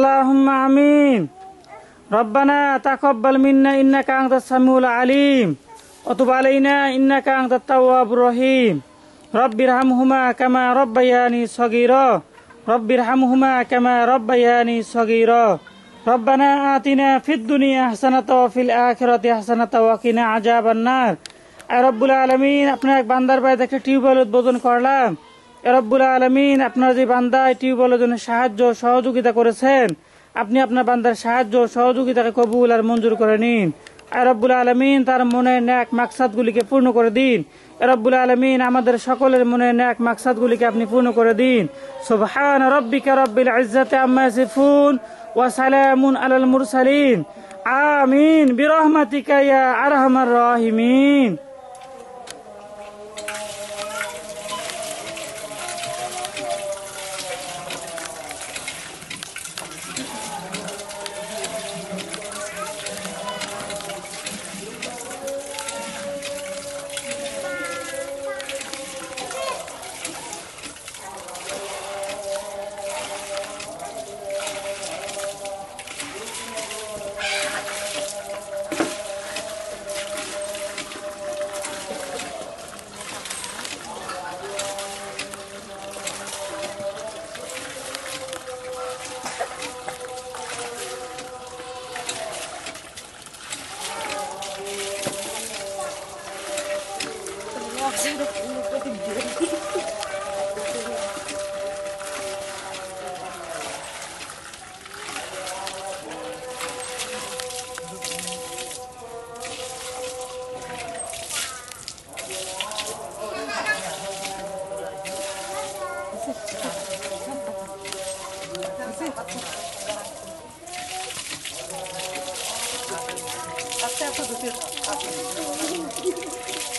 Allahumma amin. Rabbana taqabbal minna innaka antas samiul alim wa tub alaina innaka antat tawwabur rahim. Rabbirhamhuma kama rabbayani shaghira. Rabbirhamhuma kama rabbayani shaghira. Rabbana atina fid dunya hasanatan wa fil akhirati hasanatan wa qina azaban nar. ay রব্বুল আলামিন আপনার এক বান্দার বাড়িতে একটা tubewell উদ্বোধন করলাম। রব্বুল আলামিন আপনার যে বান্দা টিউবওয়েলের জন্য সাহায্য সহযোগিতা করেছেন, আপনি আপনার বান্দার সাহায্য সহযোগিতাকে কবুল আর মঞ্জুর করে নিন। আয় রব্বুল আলামিন তার মনের নেক মাকসাদগুলিকে পূর্ণ করে দিন। রব্বুল আলামিন আমাদের সকলের মনের নেক মাকসাদগুলিকে আপনি পূর্ণ করে দিন। সুবহান রাব্বিকা রাব্বিল ইজ্জাতি আম্মা ইয়াসিফুন ওয়া সালামুন আলাল মুরসালিন। আমিন বিরহমাতিকা ইয়া আরহামার রাহিমিন। আচ্ছা